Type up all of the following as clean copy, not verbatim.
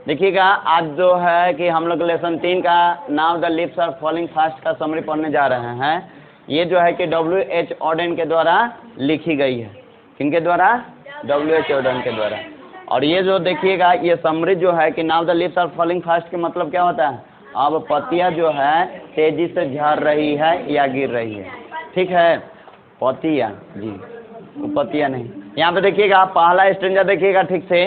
देखिएगा आज जो है कि हम लोग लेसन 3 का now the leaves are falling fast का समरी पढ़ने जा रहे हैं। ये जो है कि W.H. ऑडेन के द्वारा लिखी गई है। किनके द्वारा? W.H. ऑडेन के द्वारा। और ये जो देखिएगा ये समरी जो है कि now the leaves are falling fast के मतलब क्या होता है? अब पत्तियां जो है तेजी से झड़ रही है या गिर रही है। ठीक है, पत्तियां जी, वो पत्तियां नहीं। यहाँ पे देखिएगा पहला स्टेंजा देखिएगा ठीक से,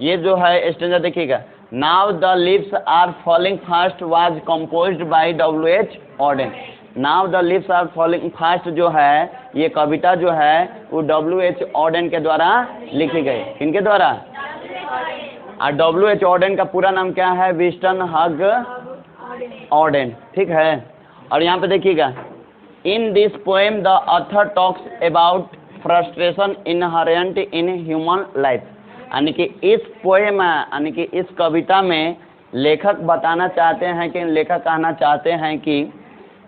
ये जो है स्टेंजा देखिएगा, now the leaves are falling fast was composed by W.H. Auden. Now the leaves are falling fast जो है ये कविता जो है वो W.H. ऑडेन के द्वारा लिखी गई। किनके द्वारा? और W.H. ऑडेन का पूरा नाम क्या है? विंस्टन हग ऑडेन। ठीक है, और यहाँ पे देखिएगा, in this poem the author talks about frustration inherent in human life. यानी कि इस पोएम यानी कि इस कविता में लेखक बताना चाहते हैं कि लेखक कहना चाहते हैं कि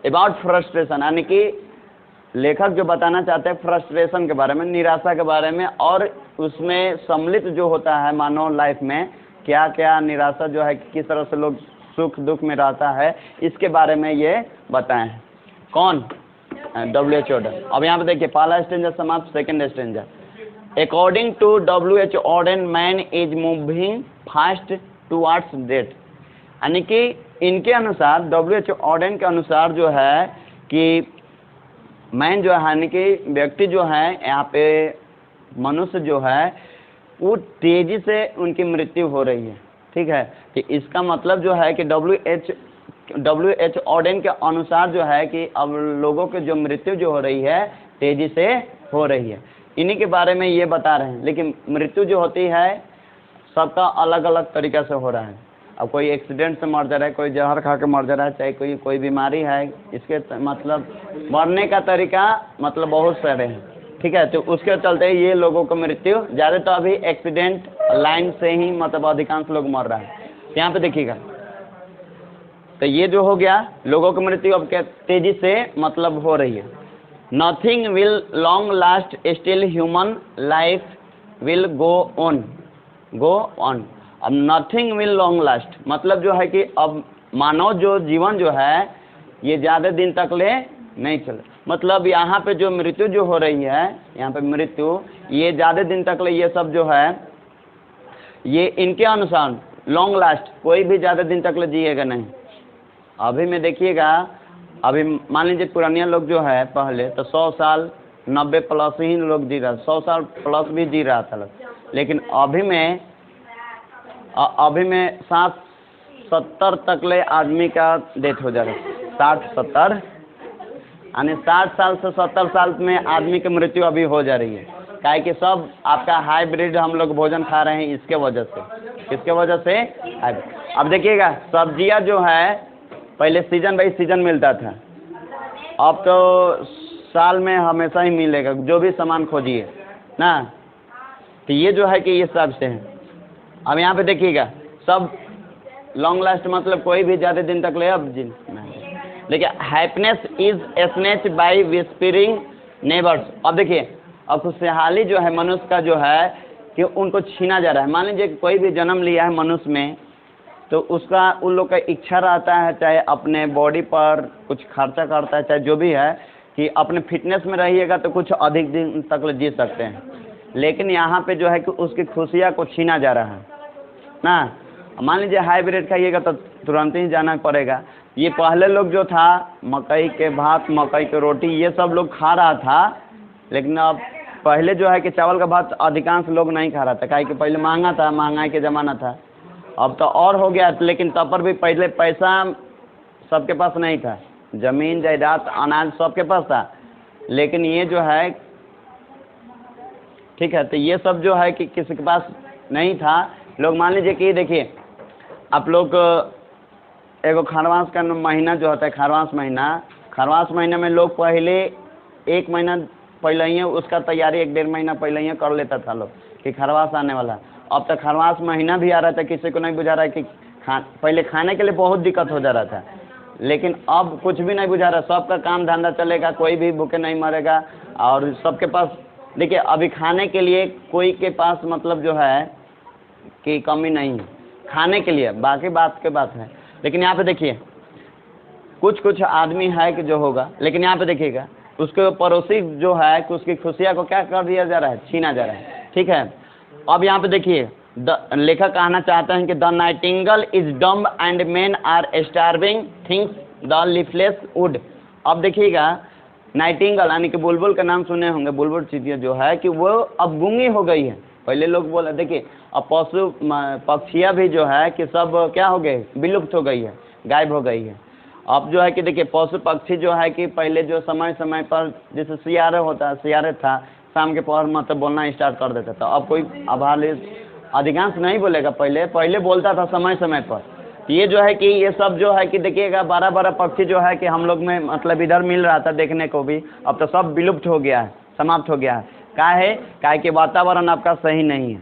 अबाउट फ्रस्ट्रेशन, यानी कि लेखक जो बताना चाहते हैं फ्रस्ट्रेशन के बारे में, निराशा के बारे में, और उसमें सम्मिलित जो होता है मानव लाइफ में क्या क्या निराशा जो है किस तरह से लोग सुख दुख में रहता है, इसके बारे में ये बताए हैं। कौन? W.H. ऑडेन। अब यहाँ पे देखिए पहला स्टेंजा समाप्त, second stanza. According to W.H. Auden man is moving fast towards death. यानी कि इनके अनुसार W.H. ऑडेन के अनुसार जो है कि मैन जो है यानी कि व्यक्ति जो है यहाँ पे मनुष्य जो है वो तेजी से उनकी मृत्यु हो रही है। ठीक है, कि इसका मतलब जो है कि W.H. ऑडेन के अनुसार जो है कि अब लोगों की जो मृत्यु जो हो रही है तेजी से हो रही है, इन्हीं के बारे में ये बता रहे हैं। लेकिन मृत्यु जो होती है सबका अलग अलग तरीक़ा से हो रहा है। अब कोई एक्सीडेंट से मर जा रहा है, कोई जहर खा के मर जा रहा है, चाहे कोई बीमारी है, इसके मतलब मरने का तरीका मतलब बहुत सारे हैं। ठीक है, तो उसके चलते ये लोगों को मृत्यु ज़्यादा तो अभी एक्सीडेंट लाइन से ही मतलब अधिकांश लोग मर रहा है। यहाँ पे देखिएगा, तो ये जो हो गया लोगों की मृत्यु अब क्या तेजी से मतलब हो रही है। Nothing will long last still human life will go on. अब नथिंग विल लॉन्ग लास्ट मतलब जो है कि अब मानव जो जीवन जो है ये ज़्यादा दिन तक ले नहीं चले। मतलब यहाँ पे जो मृत्यु जो हो रही है, यहाँ पे मृत्यु ये ज़्यादा दिन तक ले ये सब जो है ये इनके अनुसार लॉन्ग लास्ट, कोई भी ज़्यादा दिन तक ले जिएगा नहीं। अभी में देखिएगा, अभी मान लीजिए पुरानिया लोग जो है पहले तो 100 साल 90 प्लस ही लोग जी रहा, 100 साल प्लस भी जी रहा था लोग। लेकिन अभी में 60-70 तक ले आदमी का डेथ हो जा रहा है। 60-70 यानी 60 साल से 70 साल में आदमी की मृत्यु अभी हो जा रही है। काहे कि सब आपका हाइब्रिड हम लोग भोजन खा रहे हैं इसके वजह से। किसके वजह से? अब देखिएगा सब्जियां जो है पहले सीजन बाई सीजन मिलता था, अब तो साल में हमेशा ही मिलेगा जो भी सामान खोजिए ना। तो ये जो है कि ये सब से है। अब यहाँ पे देखिएगा सब लॉन्ग लास्ट मतलब कोई भी ज़्यादा दिन तक ले अब जिन देखिए happiness is snatch by whispering neighbours. अब देखिए अब खुशहाली जो है मनुष्य का जो है कि उनको छीना जा रहा है। मान लीजिए कोई भी जन्म लिया है मनुष्य में तो उसका उन लोग का इच्छा रहता है चाहे अपने बॉडी पर कुछ खर्चा करता है चाहे जो भी है कि अपने फिटनेस में रहिएगा तो कुछ अधिक दिन तक जी सकते हैं। लेकिन यहाँ पे जो है कि उसकी खुशियाँ को छीना जा रहा है ना। मान लीजिए हाइब्रिड खाइएगा तो तुरंत ही जाना पड़ेगा। ये पहले लोग जो था मकई के भात मकई के रोटी ये सब लोग खा रहा था, लेकिन अब पहले जो है कि चावल का भात अधिकांश लोग नहीं खा रहा था, काहे कि पहले महंगा था, महंगाई के ज़माना था। अब तो और हो गया, लेकिन तब पर भी पहले पैसा सबके पास नहीं था, ज़मीन जायदाद अनाज सबके पास था। लेकिन ये जो है ठीक है, तो ये सब जो है कि किसी के पास नहीं था। लोग मान लीजिए कि देखिए आप लोग एगो खरवास का महीना जो होता है खरवास महीना में लोग पहले 1 महीना पहले ही उसका तैयारी 1-1.5 महीना पहले ही कर लेता था लोग कि खरवास आने वाला। अब तक खरवास महीना भी आ रहा था, किसी को नहीं बुझा रहा है कि पहले खाने के लिए बहुत दिक्कत हो जा रहा था, लेकिन अब कुछ भी नहीं बुझा रहा। सबका काम धंधा चलेगा, कोई भी भूखे नहीं मरेगा। और सबके पास देखिए अभी खाने के लिए कोई के पास मतलब जो है कि कमी नहीं है। खाने के लिए, बाकी बात के बात है। लेकिन यहाँ पे देखिए कुछ कुछ आदमी है कि जो होगा, लेकिन यहाँ पे देखिएगा उसके पड़ोसी जो है कि उसकी खुशियाँ को क्या कर दिया जा रहा है, छीना जा रहा है। ठीक है, अब यहाँ पे देखिए लेखक कहना चाहते हैं कि the nightingale is dumb and men are starving things the leafless wood. अब देखिएगा नाइटिंगल यानी कि बुलबुल का नाम सुने होंगे, बुलबुल चिड़िया जो है कि वो अब गूंगी हो गई है। पहले लोग बोले, देखिए अब पशु पक्षियाँ भी जो है कि सब क्या हो गए, विलुप्त हो गई है, गायब हो गई है। अब जो है कि देखिए पशु पक्षी जो है कि पहले जो समय समय पर जैसे सियारे होता है, सियारे था शाम के पहर मतलब बोलना स्टार्ट कर देता था। अब कोई आभार अधिकांश नहीं बोलेगा, पहले बोलता था समय समय पर। ये जो है कि ये सब जो है कि देखिएगा बड़ा बड़ा पक्षी जो है कि हम लोग में मतलब इधर मिल रहा था देखने को भी, अब तो सब विलुप्त हो गया है, समाप्त हो गया है। काहे कि वातावरण आपका सही नहीं है,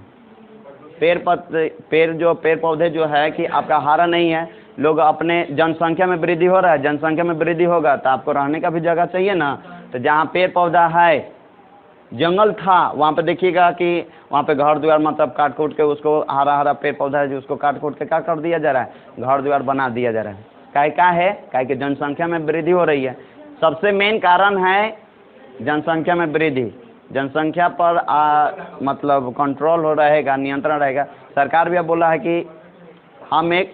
पेड़ पौधे जो है कि आपका हरा नहीं है। लोग अपने जनसंख्या में वृद्धि हो रहा है, जनसंख्या में वृद्धि होगा तो आपको रहने का भी जगह चाहिए ना। तो जहाँ पेड़ पौधा है, जंगल था, वहाँ पे देखिएगा कि वहाँ पे घर द्वार मतलब काट कूट के उसको हरा हरा पेड़ पौधा है जो उसको काट कूट के क्या कर दिया जा रहा है, घर द्वार बना दिया जा रहा है। काहे कि जनसंख्या में वृद्धि हो रही है। सबसे मेन कारण है जनसंख्या में वृद्धि। जनसंख्या पर मतलब कंट्रोल हो रहेगा, नियंत्रण रहेगा। सरकार भी अब बोला है कि हम एक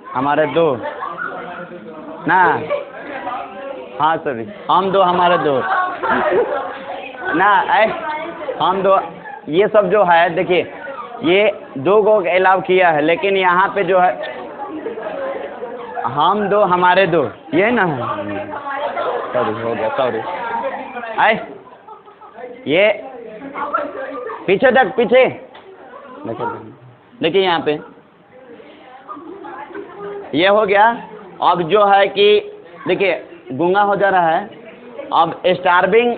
हमारे दो ना, हाँ सॉरी, हम दो हमारे दो ना, हम दो, ये सब जो है देखिए ये दो को अलाउ किया है, लेकिन यहाँ पे जो है हम दो हमारे दो, ये ना है, सॉरी हो गया, सॉरी। ये पीछे तक, पीछे देखिए यहाँ पे ये हो गया। अब जो है कि देखिए गूंगा हो जा रहा है। अब starving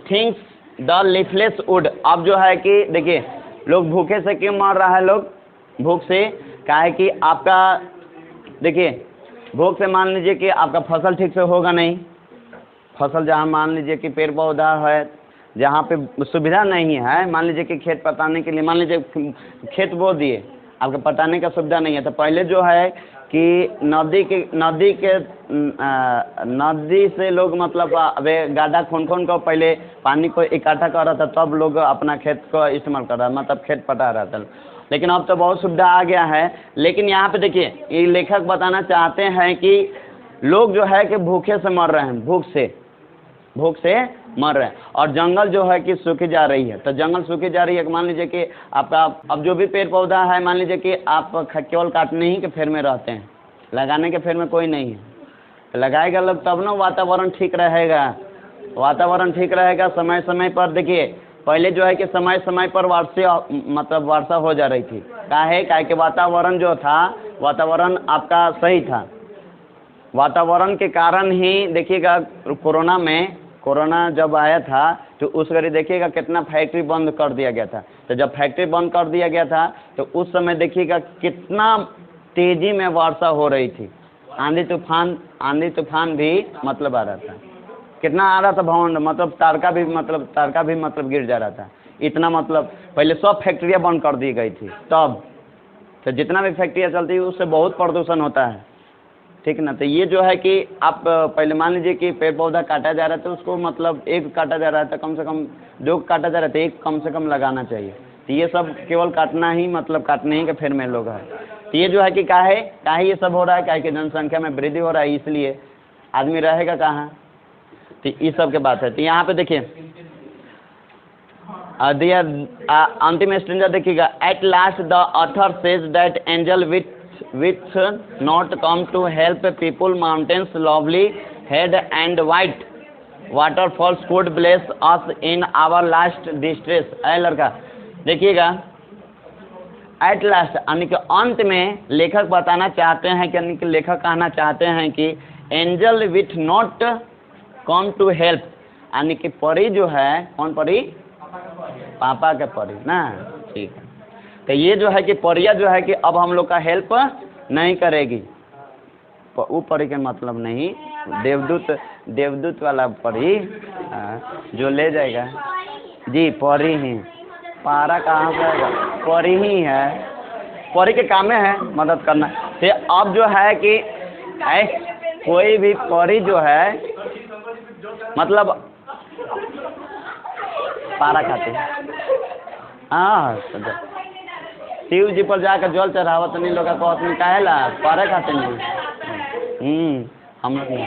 things the leafless wood. अब जो है कि देखिए लोग भूखे से क्यों मर रहा है, लोग भूख से, काहे कि आपका देखिए भूख से मान लीजिए कि आपका फसल ठीक से होगा नहीं। फसल जहाँ मान लीजिए कि पेड़ पौधा है, जहाँ पे सुविधा नहीं है, मान लीजिए कि खेत पटाने के लिए, मान लीजिए खेत बो दिए, आपके पटाने का सुविधा नहीं है, तो पहले जो है कि नदी से लोग मतलब अबे गाढ़ा खोन को पहले पानी को इकट्ठा कर रहा था, तब लोग अपना खेत को इस्तेमाल कर रहा, मतलब खेत पटा रहा था। लेकिन अब तो बहुत सुविधा आ गया है। लेकिन यहाँ पे देखिए ये लेखक बताना चाहते हैं कि लोग जो है कि भूखे से मर रहे हैं, भूख से मर रहे हैं। और जंगल जो है कि सूखी जा रही है। तो जंगल सूखी जा रही है, मान लीजिए कि आपका अब जो भी पेड़ पौधा है, मान लीजिए कि आप केवल काटने ही के फेर में रहते हैं, लगाने के फेर में कोई नहीं है। तो लगाएगा लोग तब ना वातावरण ठीक रहेगा, वातावरण ठीक रहेगा। समय समय पर देखिए पहले जो है कि समय समय पर वर्षा हो जा रही थी। काहे कि वातावरण जो था, वातावरण आपका सही था। वातावरण के कारण ही देखिएगा कोरोना जब आया था तो उस घड़ी देखिएगा कितना फैक्ट्री बंद कर दिया गया था। तो जब फैक्ट्री बंद कर दिया गया था तो उस समय देखिएगा कितना तेजी में वर्षा हो रही थी। आंधी तूफान भी मतलब आ रहा था, कितना आ रहा था भवन, मतलब तारका भी मतलब गिर जा रहा था। इतना मतलब पहले सब फैक्ट्रियाँ बंद कर दी गई थी तब। तो जितना भी फैक्ट्रियाँ चलती है उससे बहुत प्रदूषण होता है, ठीक ना। तो ये जो है कि आप पहले मान लीजिए कि पेड़ पौधा काटा जा रहा है तो उसको मतलब एक काटा जा रहा है तो कम से कम दो काटा जा रहा है तो एक कम से कम लगाना चाहिए। तो ये सब केवल काटना ही मतलब काटने ही के फेर में लोग हैं। तो ये जो है कि काहे ये सब हो रहा है, काहे कि जनसंख्या में वृद्धि हो रहा है, इसलिए आदमी रहेगा कहाँ। तो ये सब के बात है। तो यहाँ पे देखिए अंतिम स्टेंजा देखिएगा। At last the author says that angel which not come to help people, mountains lovely head and white waterfalls could bless us in our last distress। ऐ लड़का देखिएगा एट लास्ट यानी कि अंत में लेखक बताना चाहते हैं कि यानी कि लेखक कहना चाहते हैं कि angel with not come to help, यानी कि परी जो है, कौन परी, पापा के परी ना, ठीक है। तो ये जो है कि परिया जो है कि अब हम लोग का हेल्प नहीं करेगी। वो परी के मतलब नहीं, देवदूत वाला परी जो ले जाएगा जी, परी ही, पारा कहाँ से आएगा, परी ही है। परी के काम में है मदद करना। तो अब जो है कि कोई भी परी जो है मतलब पारा खाते हैं। हाँ शिव जी पर जाकर जल चढ़ावत नहीं लोग कहत नहीं काहेला पारा खाते नहीं। हम लोग नहीं।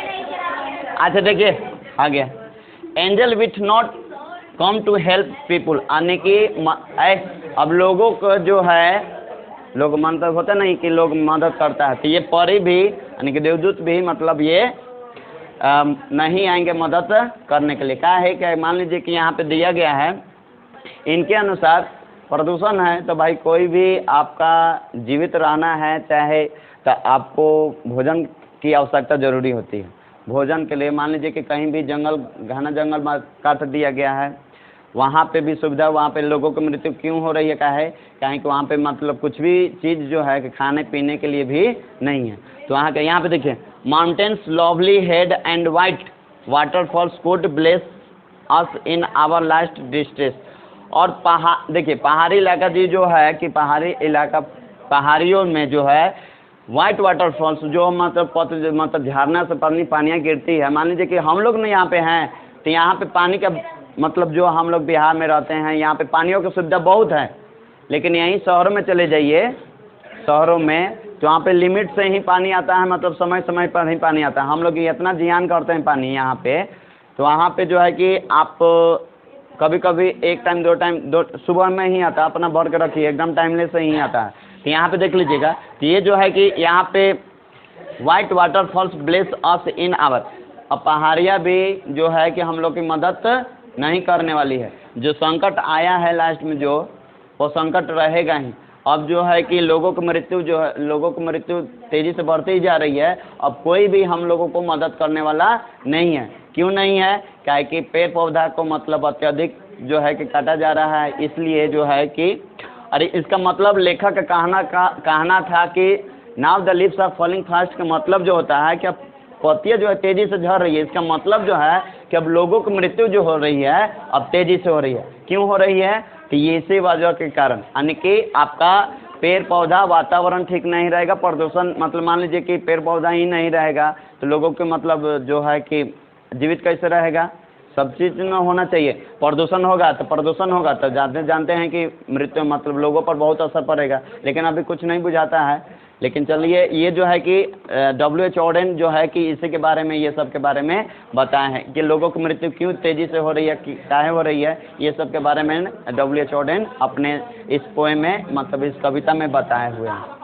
अच्छा देखिए आगे, angel with not come to help people, यानी कि अब लोगों को जो है लोग मतलब होता नहीं कि लोग मदद करता है, तो ये परी भी यानी कि देवदूत भी मतलब ये नहीं आएंगे मदद करने के लिए। क्या है कि मान लीजिए कि यहाँ पे दिया गया है इनके अनुसार प्रदूषण है, तो भाई कोई भी आपका जीवित रहना है चाहे तो आपको भोजन की आवश्यकता जरूरी होती है। भोजन के लिए मान लीजिए कि कहीं भी जंगल घना जंगल काट दिया गया है, वहाँ पे भी सुविधा, वहाँ पे लोगों की मृत्यु क्यों हो रही है? क्या है कहीं कि वहाँ पे मतलब कुछ भी चीज़ जो है कि खाने पीने के लिए भी नहीं है। तो यहाँ पे देखिए, mountains lovely head and white waterfalls could bless us in our last distress. और देखिए पहाड़ी इलाका जी जो है कि पहाड़ी इलाका, पहाड़ियों में जो है वाइट वाटरफॉल्स जो मतलब झरना से पानियाँ गिरती है। मान लीजिए कि हम लोग ना यहाँ पे हैं तो यहाँ पे पानी का मतलब जो हम लोग बिहार में रहते हैं यहाँ पे पानियों की सुविधा बहुत है, लेकिन यहीं शहरों में चले जाइए, शहरों में तो वहाँ पे लिमिट से ही पानी आता है, मतलब समय समय पर ही पानी आता है। हम लोग इतना जियान करते हैं पानी यहाँ पे, तो वहाँ पे जो है कि आप कभी कभी एक टाइम दो सुबह में ही आता है, अपना भर के रखिए एकदम टाइमलेस से ही आता है। तो यहाँ पे देख लीजिएगा, तो ये जो है कि यहाँ पे white waterfalls bless us in our, अब पहाड़ियाँ भी जो है कि हम लोग की मदद नहीं करने वाली है। जो संकट आया है लास्ट में जो वो संकट रहेगा ही। अब जो है कि लोगों की मृत्यु तेज़ी से बढ़ती ही जा रही है। अब कोई भी हम लोगों को मदद करने वाला नहीं है। क्यों नहीं है? क्या कि पेड़ पौधा को मतलब अत्यधिक जो है कि काटा जा रहा है, इसलिए जो है कि अरे इसका मतलब लेखक का कहना था कि now the leaves are falling fast का मतलब जो होता है कि अब पत्तियाँ जो है तेज़ी से झड़ रही है। इसका मतलब जो है कि अब लोगों की मृत्यु जो हो रही है अब तेज़ी से हो रही है। क्यों हो रही है? तो ये इसी वजह के कारण, यानी कि आपका पेड़ पौधा वातावरण ठीक नहीं रहेगा, प्रदूषण मतलब मान लीजिए कि पेड़ पौधा ही नहीं रहेगा तो लोगों के मतलब जो है कि जीवित कैसे रहेगा? सब चीज़ में होना चाहिए। प्रदूषण होगा तो जानते हैं कि मृत्यु मतलब लोगों पर बहुत असर पड़ेगा, लेकिन अभी कुछ नहीं बुझाता है। लेकिन चलिए ये जो है कि WHO ऑर्डन जो है कि इसी के बारे में, ये सब के बारे में बताए हैं कि लोगों की मृत्यु क्यों तेज़ी से हो रही है, काहे हो रही है, ये सब के बारे में WHO ऑर्डन अपने इस पोएम में मतलब इस कविता में बताए हुए हैं।